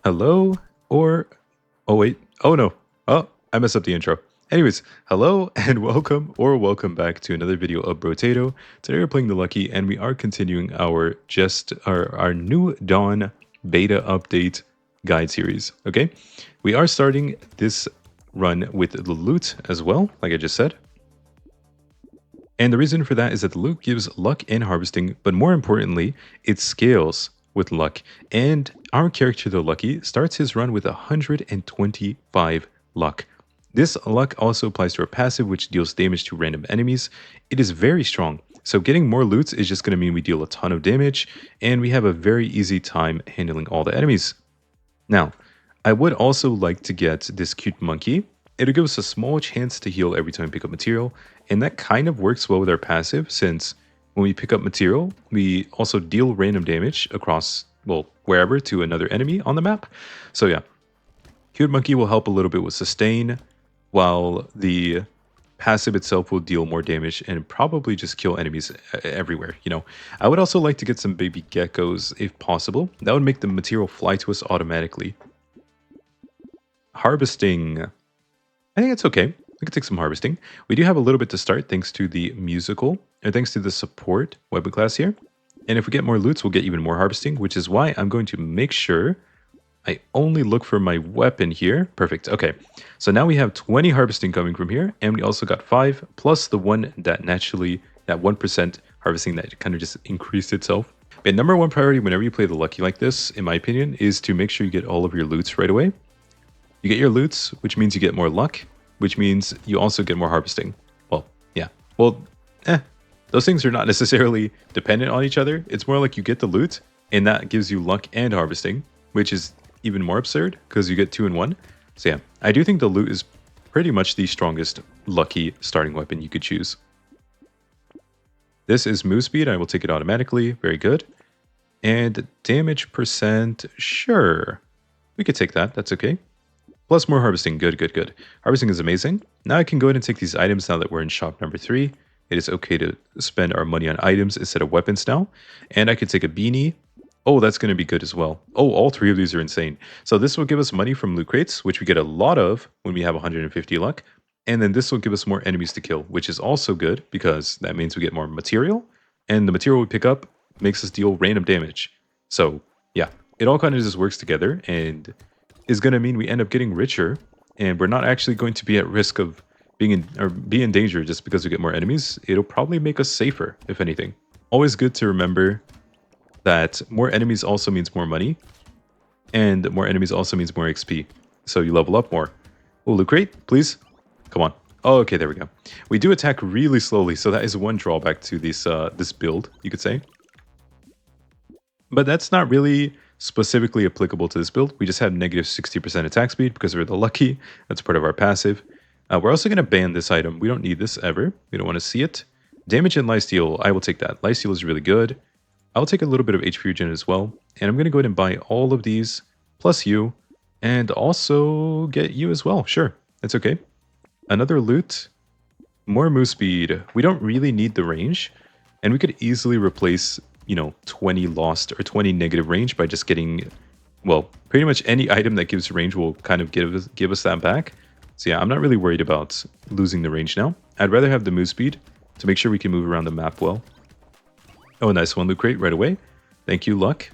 Hello or oh wait, oh no. Oh, I messed up the intro. Anyways, hello and welcome back to another video of Brotato. Today we're playing the Lucky and we are continuing our new Dawn beta update guide series. Okay? We are starting this run with the loot as well, like I just said. And the reason for that is that the loot gives luck and harvesting, but more importantly, it scales with luck. And our character, the Lucky, starts his run with 125 luck. This luck also applies to our passive, which deals damage to random enemies. It is very strong. So getting more loots is just going to mean we deal a ton of damage, and we have a very easy time handling all the enemies. Now, I would also like to get this cute monkey. It'll give us a small chance to heal every time we pick up material, and that kind of works well with our passive since when we pick up material, we also deal random damage across, well, wherever to another enemy on the map. So yeah, cute monkey will help a little bit with sustain, while the passive itself will deal more damage and probably just kill enemies everywhere, you know. I would also like to get some baby geckos if possible. That would make the material fly to us automatically. Harvesting. I think it's okay. We could take some harvesting. We do have a little bit to start thanks to the musical, and thanks to the support weapon class here. And if we get more loots, we'll get even more harvesting, which is why I'm going to make sure I only look for my weapon here. Perfect. Okay. So now we have 20 harvesting coming from here, and we also got 5 plus the one that naturally, that 1% harvesting that kind of just increased itself. But number one priority whenever you play the Lucky like this, in my opinion, is to make sure you get all of your loots right away. You get your loots, which means you get more luck, which means you also get more harvesting. Well, yeah. Well, those things are not necessarily dependent on each other. It's more like you get the loot, and that gives you luck and harvesting, which is even more absurd because you get 2 in 1. So yeah, I do think the loot is pretty much the strongest lucky starting weapon you could choose. This is move speed. I will take it automatically. Very good. And damage percent, sure. We could take that. That's okay. Plus more harvesting. Good, good, good. Harvesting is amazing. Now I can go ahead and take these items now that we're in shop number 3. It is okay to spend our money on items instead of weapons now. And I could take a beanie. Oh, that's going to be good as well. Oh, all 3 of these are insane. So this will give us money from loot crates, which we get a lot of when we have 150 luck. And then this will give us more enemies to kill, which is also good because that means we get more material. And the material we pick up makes us deal random damage. So yeah, it all kind of just works together and is going to mean we end up getting richer, and we're not actually going to be at risk of being in danger just because we get more enemies. It'll probably make us safer, if anything. Always good to remember that more enemies also means more money, and more enemies also means more XP. So you level up more. Oh, loot crate, please. Come on. Oh, okay, there we go. We do attack really slowly, so that is one drawback to this this build, you could say. But that's not really specifically applicable to this build. We just have negative 60% attack speed because we're the Lucky. That's part of our passive. We're also going to ban this item. We don't need this ever. We don't want to see it. Damage and lifesteal, I will take that. Lifesteal is really good. I'll take a little bit of HP regen as well. And I'm going to go ahead and buy all of these, plus you, and also get you as well. Sure, that's okay. Another loot. More move speed. We don't really need the range. And we could easily replace, you know, 20 lost or 20 negative range by just getting, well, pretty much any item that gives range will kind of give us that back. So yeah, I'm not really worried about losing the range now. I'd rather have the move speed to make sure we can move around the map well. Oh, nice one, loot crate right away. Thank you, luck.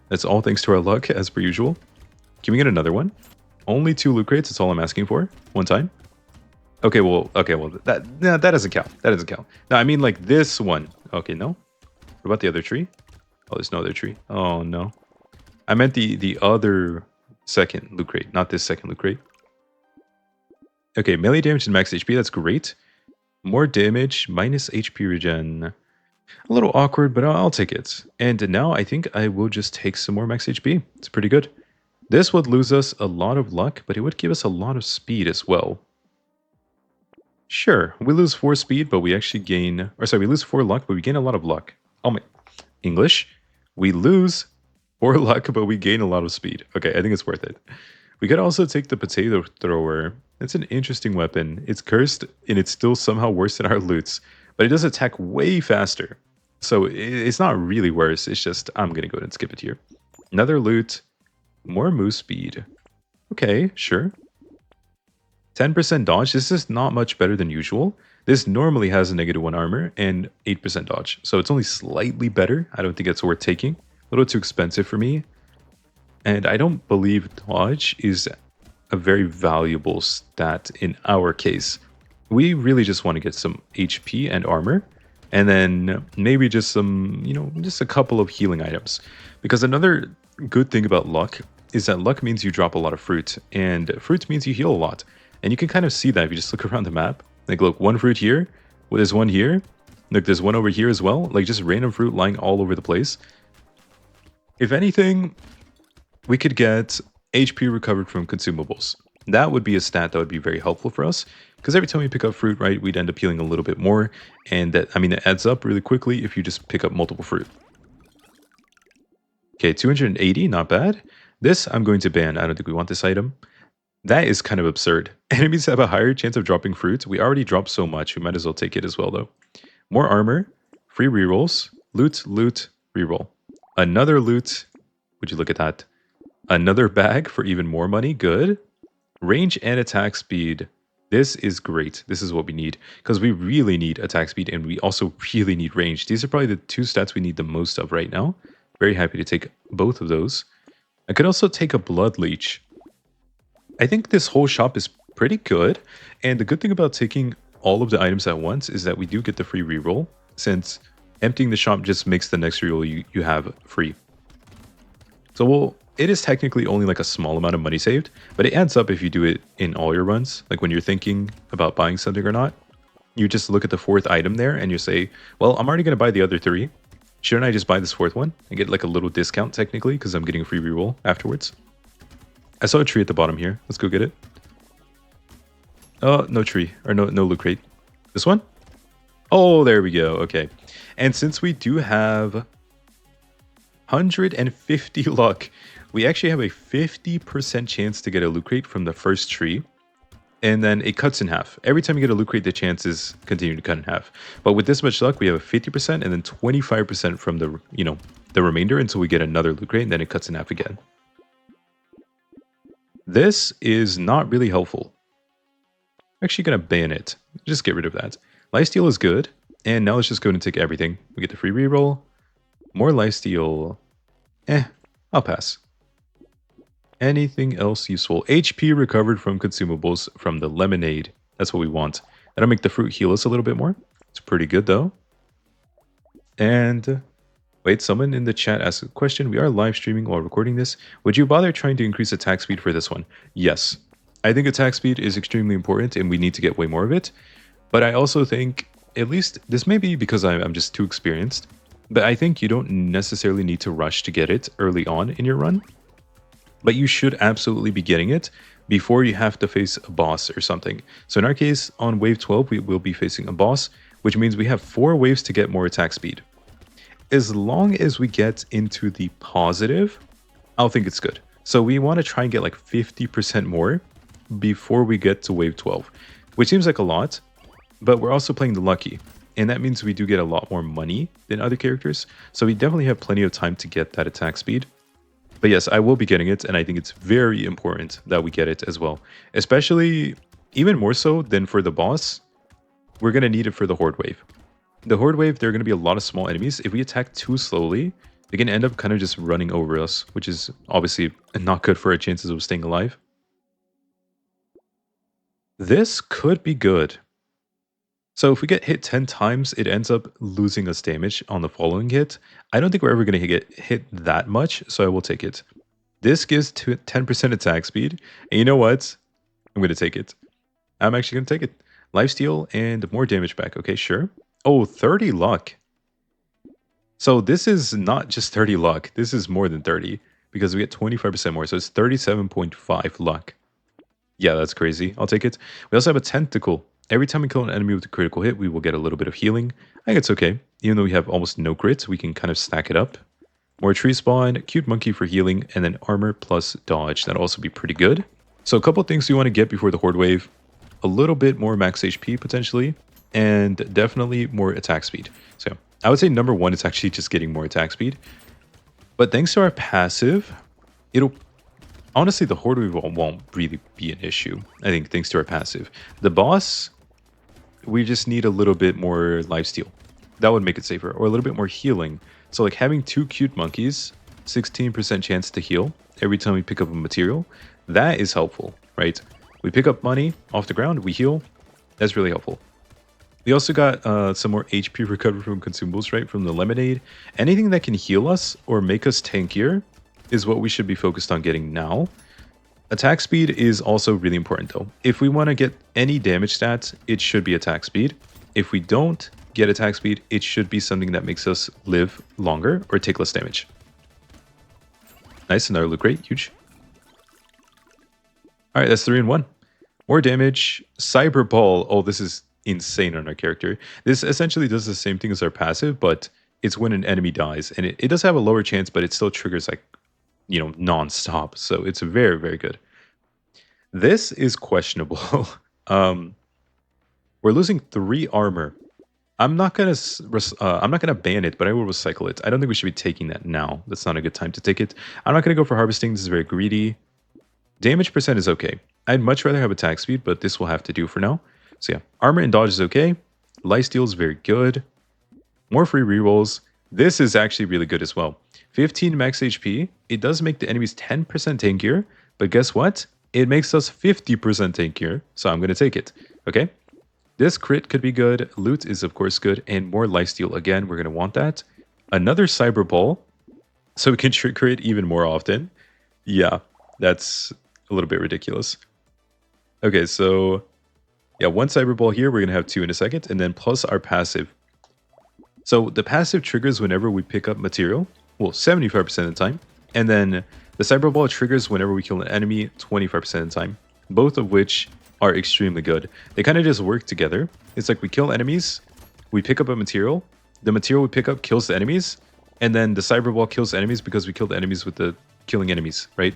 That's all thanks to our luck, as per usual. Can we get another one? Only 2 loot crates, that's all I'm asking for. One time. Okay, well, that doesn't count. That doesn't count. No, I mean like this one. Okay, no. What about the other tree? Oh, there's no other tree. Oh, no. I meant the other second loot crate, not this second loot crate. Okay, melee damage and max HP, that's great. More damage, minus HP regen. A little awkward, but I'll take it. And now I think I will just take some more max HP. It's pretty good. This would lose us a lot of luck, but it would give us a lot of speed as well. Sure, we lose 4 speed, but we actually gain... Or sorry, we lose 4 luck, but we gain a lot of luck. Oh my... English? We lose 4 luck, but we gain a lot of speed. Okay, I think it's worth it. We could also take the potato thrower. It's an interesting weapon. It's cursed, and it's still somehow worse than our loots. But it does attack way faster. So it's not really worse. It's just, I'm going to go ahead and skip it here. Another loot. More move speed. Okay, sure. 10% dodge. This is not much better than usual. This normally has a -1 armor and 8% dodge. So it's only slightly better. I don't think it's worth taking. A little too expensive for me. And I don't believe dodge is a very valuable stat in our case. We really just want to get some HP and armor, and then maybe just some, just a couple of healing items. Because another good thing about luck is that luck means you drop a lot of fruit, and fruit means you heal a lot. And you can kind of see that if you just look around the map. Like, look, one fruit here, well, there's one here. Look, there's one over here as well. Like, just random fruit lying all over the place. If anything, we could get HP recovered from consumables. That would be a stat that would be very helpful for us, because every time we pick up fruit, right, we'd end up healing a little bit more, and that, I mean, it adds up really quickly if you just pick up multiple fruit. Okay, 280, not bad. This I'm going to ban. I don't think we want this item. That is kind of absurd. Enemies have a higher chance of dropping fruit. We already dropped so much, we might as well take it as well, though. More armor, free rerolls, loot, loot, reroll. Another loot. Would you look at that? Another bag for even more money. Good. Range and attack speed. This is great. This is what we need, because we really need attack speed and we also really need range. These are probably the two stats we need the most of right now. Very happy to take both of those. I could also take a blood leech. I think this whole shop is pretty good. And the good thing about taking all of the items at once is that we do get the free reroll, since emptying the shop just makes the next reroll you have free. So it is technically only like a small amount of money saved, but it adds up if you do it in all your runs. Like when you're thinking about buying something or not, you just look at the fourth item there and you say, well, I'm already going to buy the other three. Shouldn't I just buy this fourth one and get like a little discount technically because I'm getting a free reroll afterwards? I saw a tree at the bottom here. Let's go get it. Oh, no tree. Or no loot crate. This one? Oh, there we go. Okay. And since we do have 150 luck, we actually have a 50% chance to get a loot crate from the first tree. And then it cuts in half. Every time you get a loot crate, the chances continue to cut in half. But with this much luck, we have a 50% and then 25% from the, the remainder until we get another loot crate, and then it cuts in half again. This is not really helpful. I'm actually going to ban it. Just get rid of that. Lifesteal is good. And now let's just go and take everything. We get the free reroll. More lifesteal. I'll pass. Anything else useful? HP recovered from consumables from the lemonade. That's what we want. That'll make the fruit heal us a little bit more. It's pretty good though. And wait, someone in the chat asked a question. We are live streaming while recording this. Would you bother trying to increase attack speed for this one? Yes. I think attack speed is extremely important and we need to get way more of it. But I also think, at least, this may be because I'm just too experienced, but I think you don't necessarily need to rush to get it early on in your run. But you should absolutely be getting it before you have to face a boss or something. So in our case, on wave 12, we will be facing a boss, which means we have 4 waves to get more attack speed. As long as we get into the positive, I'll think it's good. So we want to try and get like 50% more before we get to wave 12, which seems like a lot, but we're also playing the lucky. And that means we do get a lot more money than other characters. So we definitely have plenty of time to get that attack speed. But yes, I will be getting it, and I think it's very important that we get it as well. Especially, even more so than for the boss, we're going to need it for the Horde wave. The Horde wave, there are going to be a lot of small enemies. If we attack too slowly, they can end up kind of just running over us, which is obviously not good for our chances of staying alive. This could be good. So if we get hit 10 times, it ends up losing us damage on the following hit. I don't think we're ever going to get hit that much, so I will take it. This gives 10% attack speed, and you know what? I'm going to take it. I'm actually going to take it. Lifesteal and more damage back. Okay, sure. Oh, 30 luck. So this is not just 30 luck. This is more than 30, because we get 25% more, so it's 37.5 luck. Yeah, that's crazy. I'll take it. We also have a tentacle. Every time we kill an enemy with a critical hit, we will get a little bit of healing. I think it's okay. Even though we have almost no crits, we can kind of stack it up. More tree spawn, cute monkey for healing, and then armor plus dodge. That'll also be pretty good. So a couple things we want to get before the Horde wave. A little bit more max HP potentially, and definitely more attack speed. So I would say number one is actually just getting more attack speed. But thanks to our passive, it'll Honestly, the Horde reroll won't really be an issue, I think, thanks to our passive. The boss, we just need a little bit more lifesteal. That would make it safer, or a little bit more healing. So like having two cute monkeys, 16% chance to heal every time we pick up a material, that is helpful, right? We pick up money off the ground, we heal. That's really helpful. We also got some more HP recovery from consumables, right? From the lemonade. Anything that can heal us or make us tankier is what we should be focused on getting now. Attack speed is also really important though. If we want to get any damage stats, it should be attack speed. If we don't get attack speed, it should be something that makes us live longer or take less damage. Nice, another loot crate, huge. All right, that's 3 and 1. More damage. Cyber Ball. Oh, this is insane on our character. This essentially does the same thing as our passive, but it's when an enemy dies. And it does have a lower chance, but it still triggers like, non-stop. So it's very, very good. This is questionable. um, we're losing 3 armor. I'm not gonna ban it, but I will recycle it. I don't think we should be taking that now. That's not a good time to take it. I'm not gonna go for harvesting. This is very greedy. Damage percent is okay. I'd much rather have attack speed, but this will have to do for now. So yeah, armor and dodge is okay. Lifesteal is very good. More free rerolls. This is actually really good as well. 15 max HP. It does make the enemies 10% tankier, but guess what? It makes us 50% tankier, so I'm going to take it. Okay? This crit could be good. Loot is of course good, and more lifesteal again. We're going to want that. Another cyber ball, so we can trigger it even more often. Yeah, that's a little bit ridiculous. Okay, so yeah, 1 cyber ball here. We're going to have 2 in a second, and then plus our passive. So the passive triggers whenever we pick up material, well, 75% of the time. And then the cyber ball triggers whenever we kill an enemy, 25% of the time. Both of which are extremely good. They kind of just work together. It's like we kill enemies, we pick up a material, the material we pick up kills the enemies, and then the cyber ball kills enemies because we killed the enemies with the killing enemies, right?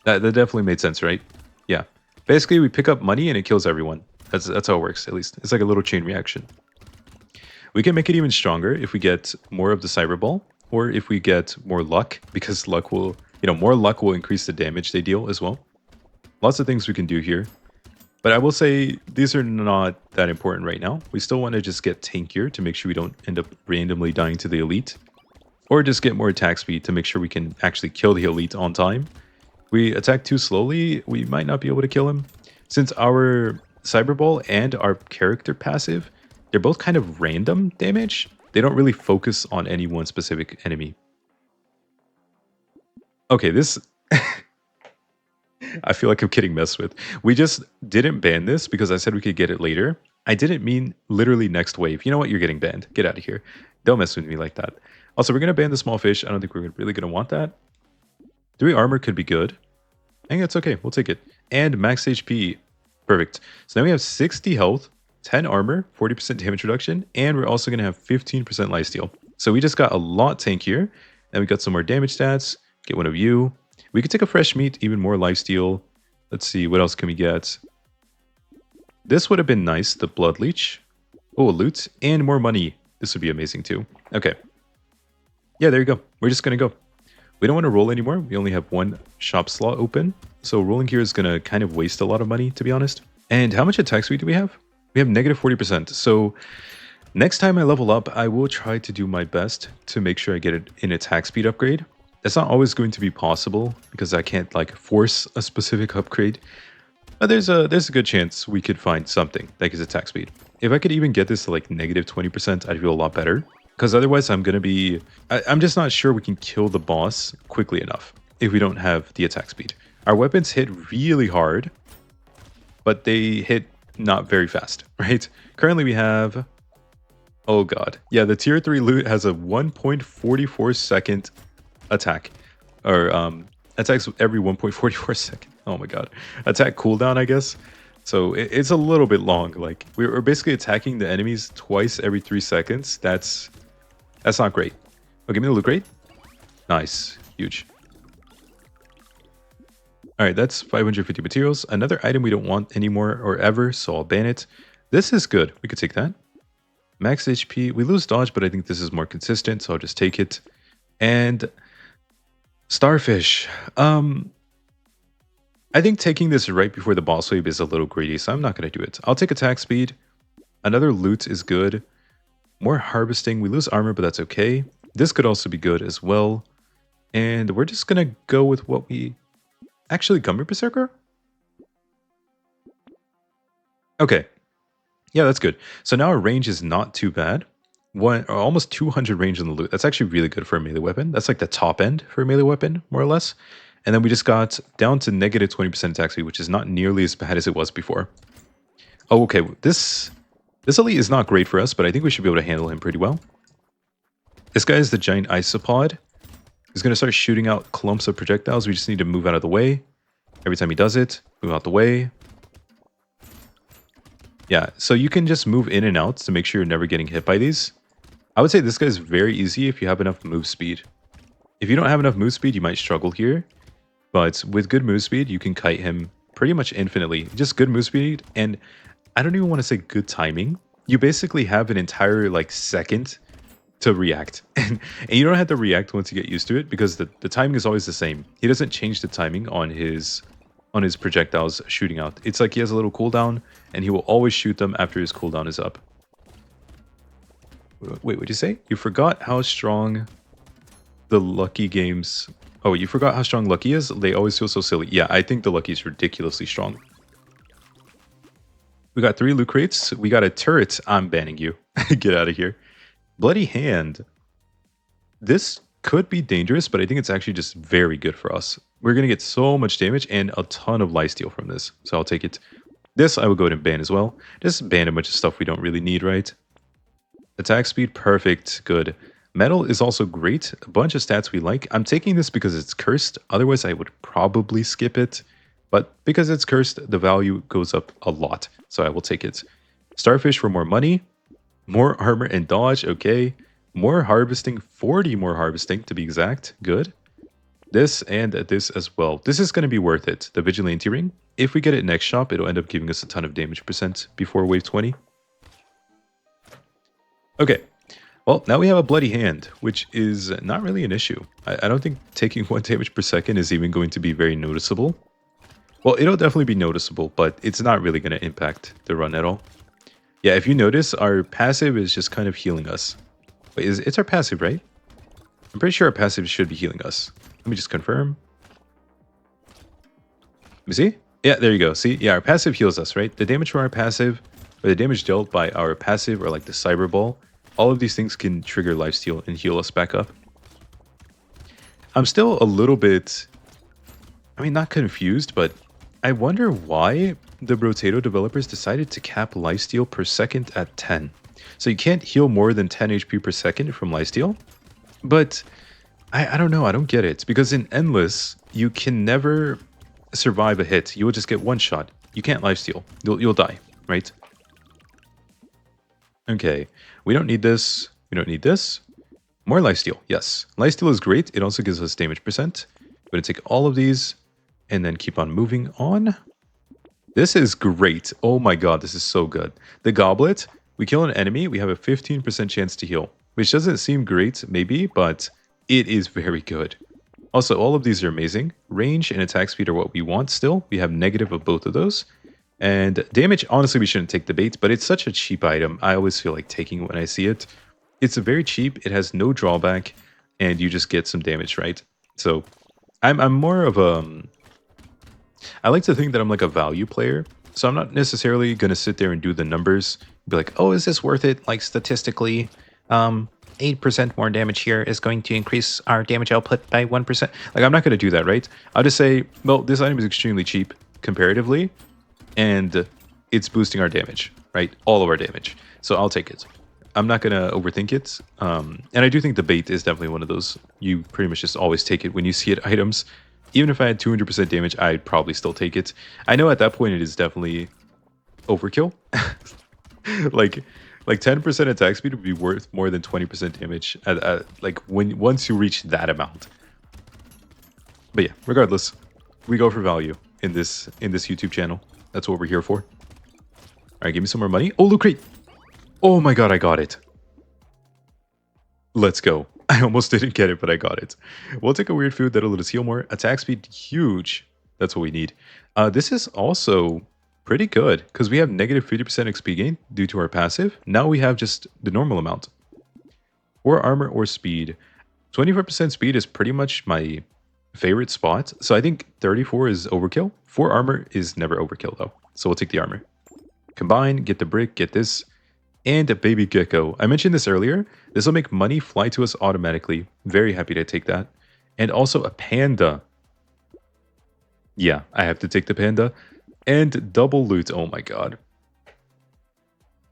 That definitely made sense, right? Yeah. Basically, we pick up money and it kills everyone. That's how it works, at least. It's like a little chain reaction. We can make it even stronger if we get more of the cyber ball, or if we get more luck, because luck will, more luck will increase the damage they deal as well. Lots of things we can do here. But I will say these are not that important right now. We still want to just get tankier to make sure we don't end up randomly dying to the elite. Or just get more attack speed to make sure we can actually kill the elite on time. We attack too slowly, we might not be able to kill him. Since our cyber ball and our character passive, they're both kind of random damage. They don't really focus on any one specific enemy. Okay, this... I feel like I'm getting messed with. We just didn't ban this because I said we could get it later. I didn't mean literally next wave. You know what? You're getting banned. Get out of here. Don't mess with me like that. Also, we're going to ban the small fish. I don't think we're really going to want that. 3 armor could be good. I think that's okay. We'll take it. And max HP. Perfect. So now we have 60 health, 10 armor, 40% damage reduction, and we're also going to have 15% lifesteal. So we just got a lot tankier. And we got some more damage stats. Get one of you. We could take a fresh meat, even more lifesteal. Let's see, what else can we get? This would have been nice, the blood leech. Oh, a loot and more money. This would be amazing too. Okay. Yeah, there you go. We're just going to go. We don't want to roll anymore. We only have 1 shop slot open. So rolling here is going to kind of waste a lot of money, to be honest. And how much attack speed do we have? We have negative 40%. So next time I level up, I will try to do my best to make sure I get an attack speed upgrade. That's not always going to be possible because I can't like force a specific upgrade. But there's a good chance we could find something that gives attack speed. If I could even get this to like negative 20%, I'd feel a lot better. Because otherwise I'm just not sure we can kill the boss quickly enough if we don't have the attack speed. Our weapons hit really hard, but they hit not very fast, right? Currently we have, oh god. Yeah, the tier 3 loot has a 1.44 second attack. Or attacks every 1.44 second. Oh my god. Attack cooldown, I guess. So it's a little bit long. Like we're basically attacking the enemies twice every 3 seconds. That's not great. Oh, give me the loot crate. Nice. Huge. Alright, that's 550 materials. Another item we don't want anymore or ever, so I'll ban it. This is good. We could take that. Max HP. We lose dodge, but I think this is more consistent, so I'll just take it. And starfish. I think taking this right before the boss wave is a little greedy, so I'm not going to do it. I'll take attack speed. Another loot is good. More harvesting. We lose armor, but that's okay. This could also be good as well. And we're just going to go with what we... Actually, Gummy Berserker? Okay. Yeah, that's good. So now our range is not too bad. Almost 200 range on the loot. That's actually really good for a melee weapon. That's like the top end for a melee weapon, more or less. And then we just got down to negative 20% attack speed, which is not nearly as bad as it was before. Oh, okay. This elite is not great for us, but I think we should be able to handle him pretty well. This guy is the giant isopod. He's going to start shooting out clumps of projectiles. We just need to move out of the way. Every time he does it, move out the way. Yeah, so you can just move in and out to make sure you're never getting hit by these. I would say this guy is very easy if you have enough move speed. If you don't have enough move speed, you might struggle here. But with good move speed, you can kite him pretty much infinitely. Just good move speed, and I don't even want to say good timing. You basically have an entire like second to react. And you don't have to react once you get used to it because the timing is always the same. He doesn't change the timing on his projectiles shooting out. It's like he has a little cooldown and he will always shoot them after his cooldown is up. Wait, what'd you say? You forgot how strong the Lucky games... Oh, you forgot how strong Lucky is? They always feel so silly. Yeah, I think the Lucky is ridiculously strong. We got 3 loot crates. We got a turret. I'm banning you. Get out of here. Bloody Hand. This could be dangerous, but I think it's actually just very good for us. We're going to get so much damage and a ton of lifesteal from this. So I'll take it. This I will go ahead and ban as well. Just ban a bunch of stuff we don't really need, right? Attack speed, perfect, good. Metal is also great. A bunch of stats we like. I'm taking this because it's cursed. Otherwise, I would probably skip it. But because it's cursed, the value goes up a lot. So I will take it. Starfish for more money. More armor and dodge, okay. More harvesting, 40 more harvesting to be exact. Good. This and this as well. This is going to be worth it. The Vigilante Ring. If we get it next shop, it'll end up giving us a ton of damage percent before wave 20. Okay. Well, now we have a Bloody Hand, which is not really an issue. I don't think taking 1 damage per second is even going to be very noticeable. Well, it'll definitely be noticeable, but it's not really going to impact the run at all. Yeah, if you notice, our passive is just kind of healing us. Wait, it's our passive, right? I'm pretty sure our passive should be healing us. Let me just confirm. Let me see. Yeah, there you go. See, yeah, our passive heals us, right? The damage from our passive, or the damage dealt by our passive, or like the cyber ball, all of these things can trigger lifesteal and heal us back up. I'm still a little bit, I mean, not confused, but I wonder why the Brotato developers decided to cap lifesteal per second at 10. So you can't heal more than 10 HP per second from lifesteal. But I don't know, I don't get it. Because in Endless, you can never survive a hit. You will just get one shot. You can't lifesteal. You'll die, right? Okay, we don't need this. We don't need this. More lifesteal, yes. Lifesteal is great. It also gives us damage percent. I'm going to take all of these and then keep on moving on. This is great. Oh my god, this is so good. The Goblet, we kill an enemy, we have a 15% chance to heal. Which doesn't seem great, maybe, but it is very good. Also, all of these are amazing. Range and attack speed are what we want still. We have negative of both of those. And damage, honestly, we shouldn't take the bait, but it's such a cheap item. I always feel like taking it when I see it. It's very cheap, it has no drawback, and you just get some damage, right? So, I'm more of a... I like to think that I'm like a value player, so I'm not necessarily going to sit there and do the numbers, be like, oh, is this worth it? Like, statistically, 8% more damage here is going to increase our damage output by 1%. Like, I'm not going to do that, right? I'll just say, well, this item is extremely cheap comparatively, and it's boosting our damage, right? All of our damage. So I'll take it. I'm not going to overthink it. And I do think the bait is definitely one of those. You pretty much just always take it when you see it items. Even if I had 200% damage, I'd probably still take it. I know at that point it is definitely overkill. like 10% attack speed would be worth more than 20% damage like once you reach that amount. But yeah, regardless, we go for value in this YouTube channel. That's what we're here for. All right, give me some more money. Oh, loot crate. Oh my god, I got it. Let's go. I almost didn't get it, but I got it. We'll take a weird food that'll let us heal more. Attack speed, huge. That's what we need. This is also pretty good because we have negative 50% XP gain due to our passive. Now we have just the normal amount. Or armor or speed. 24% speed is pretty much my favorite spot. So I think 34 is overkill. 4 armor is never overkill though. So we'll take the armor. Combine, get the brick, get this. And a baby gecko. I mentioned this earlier. This will make money fly to us automatically. Very happy to take that. And also a panda. Yeah, I have to take the panda. And double loot. Oh my god.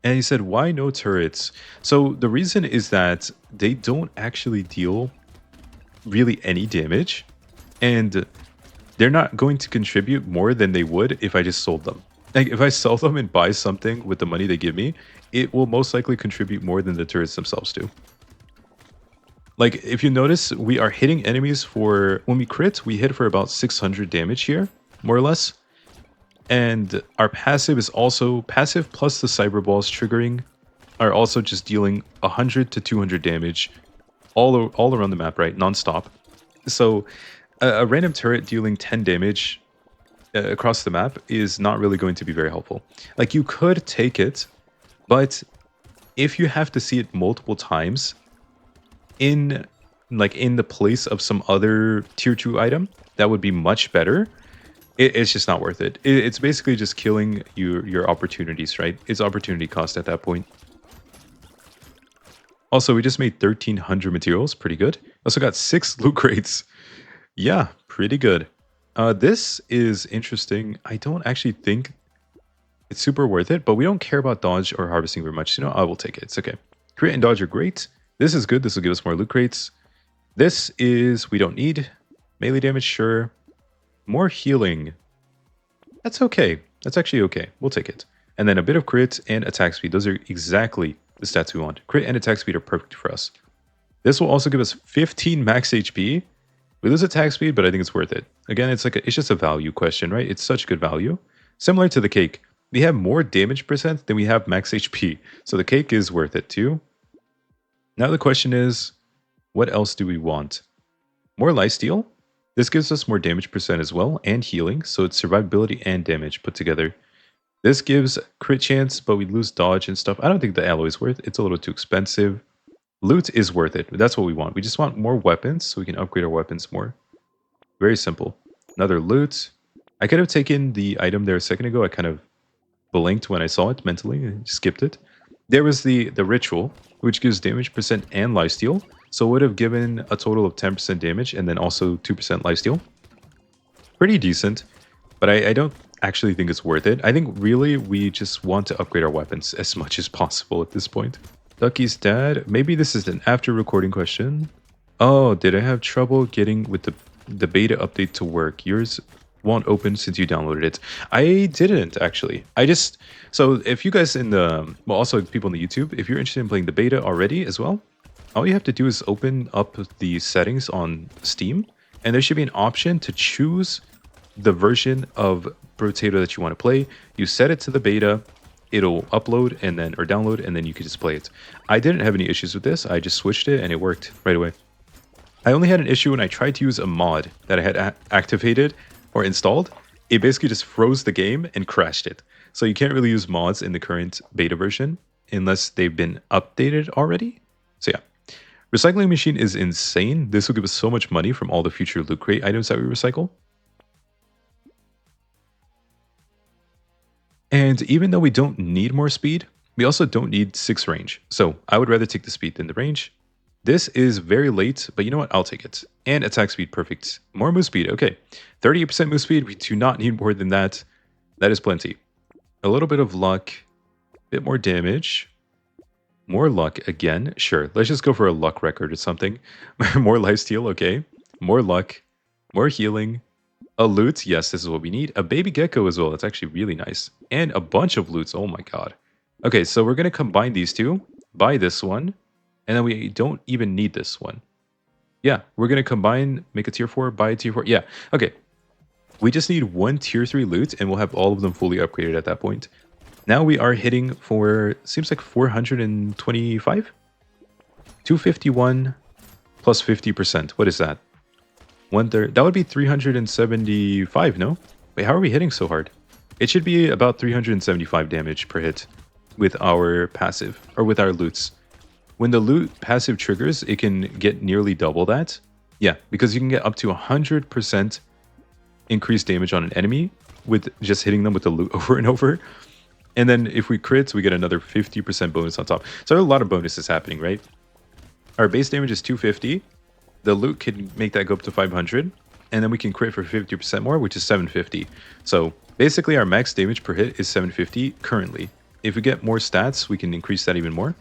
And he said, why no turrets? So the reason is that they don't actually deal really any damage. And they're not going to contribute more than they would if I just sold them. Like, if I sell them and buy something with the money they give me, it will most likely contribute more than the turrets themselves do. Like, if you notice, we are hitting enemies for... When we crit, we hit for about 600 damage here, more or less. And our passive is also... Passive plus the cyber balls triggering are also just dealing 100 to 200 damage all around the map, right? Non-stop. So, a random turret dealing 10 damage across the map is not really going to be very helpful. Like, you could take it, but if you have to see it multiple times in the place of some other tier 2 item, that would be much better. It's just not worth it. It's basically just killing your opportunities, right? It's opportunity cost at that point. Also, we just made 1,300 materials. Pretty good. Also got 6 loot crates. Yeah, pretty good. This is interesting. I don't actually think it's super worth it, but we don't care about dodge or harvesting very much. You know, I will take it. It's okay. Crit and dodge are great. This is good. This will give us more loot crates. This is we don't need. Melee damage, sure. More healing. That's okay. That's actually okay. We'll take it. And then a bit of crit and attack speed. Those are exactly the stats we want. Crit and attack speed are perfect for us. This will also give us 15 max HP. We lose attack speed, but I think it's worth it. Again, it's just a value question, right? It's such good value. Similar to the cake. We have more damage percent than we have max HP. So the cake is worth it too. Now the question is, what else do we want? More lifesteal. This gives us more damage percent as well, and healing, so it's survivability and damage put together. This gives crit chance, but we lose dodge and stuff. I don't think the alloy is worth it. It's a little too expensive. Loot is worth it. That's what we want. We just want more weapons, so we can upgrade our weapons more. Very simple. Another loot. I could have taken the item there a second ago. I kind of blinked when I saw it mentally and skipped it. There was the ritual, which gives damage percent and lifesteal. So it would have given a total of 10% damage and then also 2% lifesteal. Pretty decent, but I don't actually think it's worth it. I think really we just want to upgrade our weapons as much as possible at this point. Ducky's dad, maybe this is an after recording question. Oh, did I have trouble getting with the beta update to work? Yours won't open since you downloaded it. I didn't actually. So if you guys also people in the YouTube, if you're interested in playing the beta already as well, all you have to do is open up the settings on Steam, and there should be an option to choose the version of Brotato that you want to play. You set it to the beta, it'll upload or download, and then you can just play it. I didn't have any issues with this. I just switched it and it worked right away. I only had an issue when I tried to use a mod that I had activated or installed. It basically just froze the game and crashed it. So you can't really use mods in the current beta version unless they've been updated already. So yeah. Recycling machine is insane. This will give us so much money from all the future loot crate items that we recycle. And even though we don't need more speed, we also don't need 6 range. So I would rather take the speed than the range. This is very late, but you know what? I'll take it. And attack speed, perfect. More move speed, okay. 38% move speed, we do not need more than that. That is plenty. A little bit of luck, a bit more damage. More luck again, sure. Let's just go for a luck record or something. More lifesteal, okay. More luck, more healing. A loot, yes, this is what we need. A baby gecko as well, that's actually really nice. And a bunch of loots, oh my god. Okay, so we're going to combine these two, buy this one, and then we don't even need this one. Yeah, we're going to combine, make a tier 4, buy a tier 4. Yeah, okay. We just need one tier 3 loot, and we'll have all of them fully upgraded at that point. Now we are hitting for, seems like 425? 251 plus 50%. What is that? 1/3. That would be 375, no? Wait, how are we hitting so hard? It should be about 375 damage per hit with our passive, or with our loots. When the loot passive triggers, it can get nearly double that. Yeah, because you can get up to 100% increased damage on an enemy with just hitting them with the loot over and over. And then if we crit, we get another 50% bonus on top. So there are a lot of bonuses happening, right? Our base damage is 250. The loot can make that go up to 500. And then we can crit for 50% more, which is 750. So basically our max damage per hit is 750 currently. If we get more stats, we can increase that even more.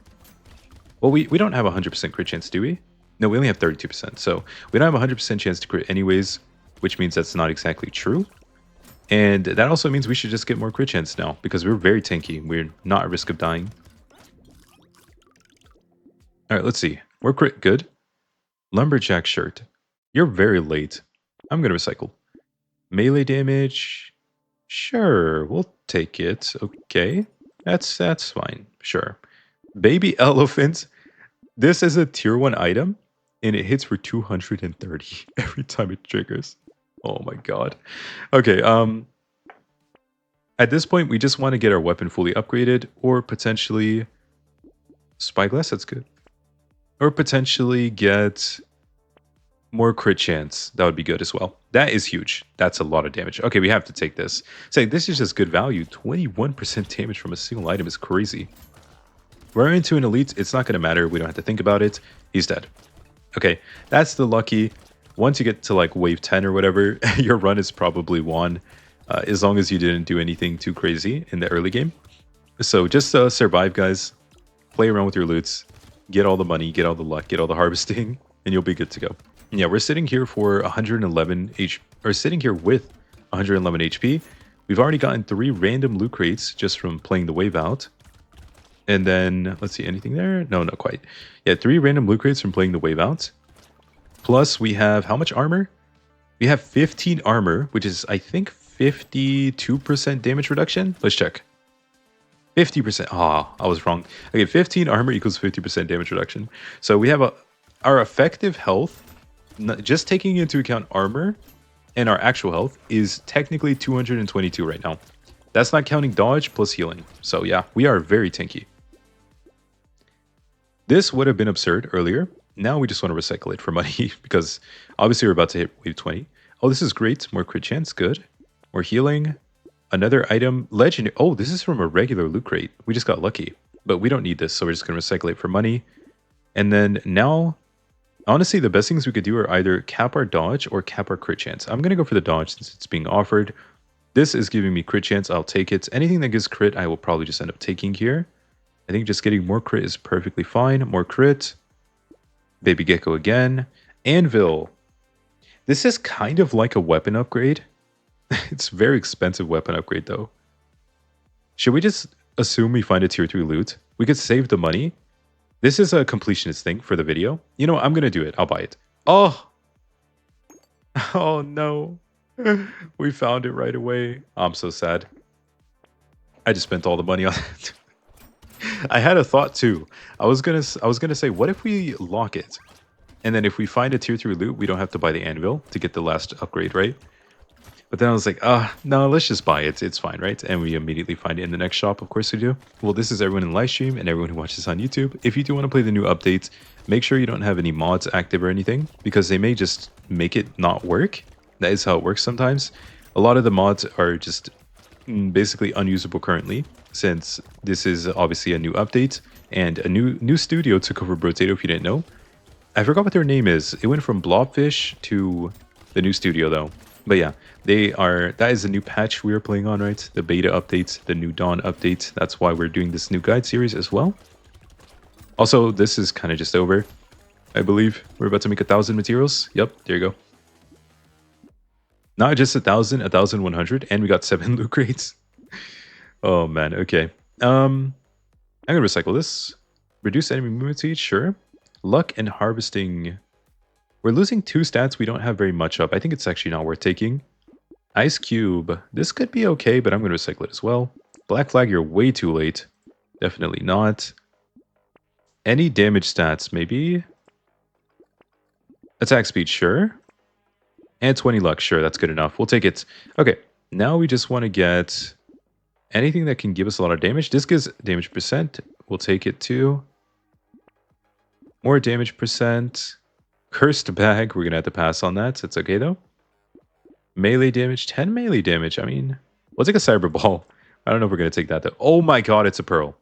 Well, we don't have a 100% crit chance, do we? No, we only have 32%. So we don't have a 100% chance to crit anyways, which means that's not exactly true. And that also means we should just get more crit chance now, because we're very tanky. We're not at risk of dying. All right, let's see. More crit, good. Lumberjack shirt. You're very late. I'm going to recycle. Melee damage. Sure, we'll take it. Okay, that's fine. Sure. Baby elephant. This is a tier 1 item, and it hits for 230 every time it triggers. Oh my god. Okay, at this point, we just want to get our weapon fully upgraded, or potentially... Spyglass, that's good. Or potentially get more crit chance. That would be good as well. That is huge. That's a lot of damage. Okay, we have to take this. Say, this is just good value. 21% damage from a single item is crazy. We're into an elite. It's not going to matter. We don't have to think about it. He's dead. Okay, that's the lucky. Once you get to like wave 10 or whatever, your run is probably won. As long as you didn't do anything too crazy in the early game. So just survive, guys. Play around with your loots. Get all the money, get all the luck, get all the harvesting, and you'll be good to go. Yeah, we're sitting here for 111 HP, or sitting here with 111 HP. We've already gotten 3 random loot crates just from playing the wave out. And then, let's see, anything there? No, not quite. Yeah, 3 random loot crates from playing the wave out. Plus, we have how much armor? We have 15 armor, which is, I think, 52% damage reduction. Let's check. 50%. Ah, I was wrong. Okay, 15 armor equals 50% damage reduction. So we have our effective health, just taking into account armor and our actual health, is technically 222 right now. That's not counting dodge plus healing. So yeah, we are very tanky. This would have been absurd earlier. Now we just want to recycle it for money because obviously we're about to hit wave 20. Oh, this is great. More crit chance. Good. More healing. Another item. Legendary. Oh, this is from a regular loot crate. We just got lucky. But we don't need this, so we're just going to recycle it for money. And then now, honestly, the best things we could do are either cap our dodge or cap our crit chance. I'm going to go for the dodge since it's being offered. This is giving me crit chance. I'll take it. Anything that gives crit, I will probably just end up taking here. I think just getting more crit is perfectly fine. More crit. Baby Gecko again. Anvil. This is kind of like a weapon upgrade. It's a very expensive weapon upgrade, though. Should we just assume we find a tier 3 loot? We could save the money. This is a completionist thing for the video. You know what? I'm going to do it. I'll buy it. Oh! Oh, no. We found it right away. I'm so sad. I just spent all the money on it. I had a thought too. I was gonna say, what if we lock it, and then if we find a tier 3 loot, we don't have to buy the anvil to get the last upgrade, right? But then I was like, no, let's just buy it. It's fine, right? And we immediately find it in the next shop. Of course we do. Well, this is everyone in live stream and everyone who watches on YouTube. If you do want to play the new updates, make sure you don't have any mods active or anything, because they may just make it not work. That is how it works sometimes. A lot of the mods are just basically unusable currently, since this is obviously a new update and a new studio took over Brotato, if you didn't know. I forgot what their name is. It went from Blobfish to the new studio though. But yeah, that is the new patch we are playing on, right? The beta updates, the new Dawn update. That's why we're doing this new guide series as well. Also, this is kind of just over, I believe. We're about to make 1,000 materials. Yep, there you go. Not just 1,000, 1,100, and we got 7 loot crates. Oh man, okay. I'm gonna recycle this. Reduce enemy movement speed, sure. Luck and harvesting. We're losing 2 stats we don't have very much of. I think it's actually not worth taking. Ice Cube. This could be okay, but I'm gonna recycle it as well. Black Flag, you're way too late. Definitely not. Any damage stats, maybe? Attack speed, sure. And 20 luck. Sure, that's good enough. We'll take it. Okay, now we just want to get anything that can give us a lot of damage. This gives damage percent. We'll take it too. More damage percent. Cursed bag. We're going to have to pass on that. It's okay though. Melee damage. 10 melee damage. I mean, we'll take a cyber ball. I don't know if we're going to take that though. Oh my god, it's a pearl.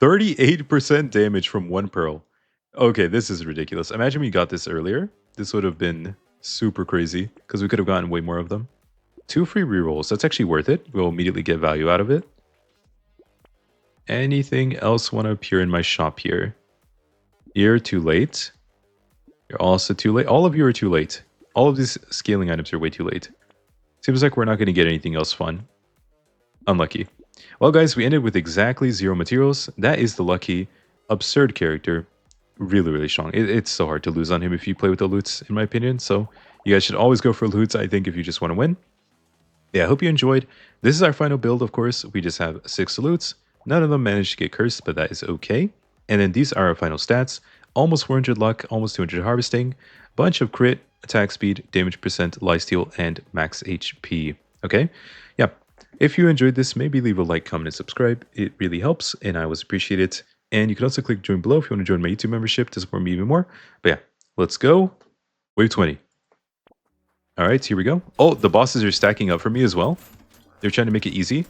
38% damage from one pearl. Okay, this is ridiculous. Imagine we got this earlier. This would have been super crazy because we could have gotten way more of them. 2 free rerolls. That's actually worth it. We'll immediately get value out of it. Anything else want to appear in my shop here? You're too late. You're also too late. All of you are too late. All of these scaling items are way too late. Seems like we're not going to get anything else fun. Unlucky. Well, guys, we ended with exactly 0 materials. That is the lucky, absurd character. Really, really strong. It's so hard to lose on him if you play with the loots, in my opinion. So you guys should always go for loots, I think, if you just want to win. Yeah, I hope you enjoyed. This is our final build, of course. We just have 6 loots. None of them managed to get cursed, but that is okay. And then these are our final stats. Almost 400 luck, almost 200 harvesting, bunch of crit, attack speed, damage percent, lifesteal, and max HP. Okay? Yeah. If you enjoyed this, maybe leave a like, comment, and subscribe. It really helps, and I always appreciate it. And you can also click join below if you want to join my YouTube membership to support me even more. But yeah, let's go. Wave 20. All right, here we go. Oh, the bosses are stacking up for me as well. They're trying to make it easy.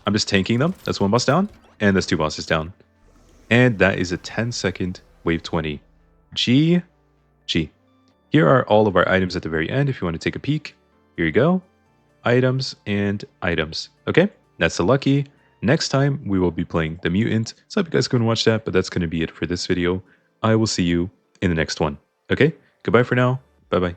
I'm just tanking them. That's 1 boss down, and that's 2 bosses down. And that is a 10-second wave 20. GG. Here are all of our items at the very end if you want to take a peek. Here you go. Items and items. Okay, that's the lucky. Next time, we will be playing the mutant. So I hope you guys can watch that, but that's going to be it for this video. I will see you in the next one. Okay, goodbye for now. Bye-bye.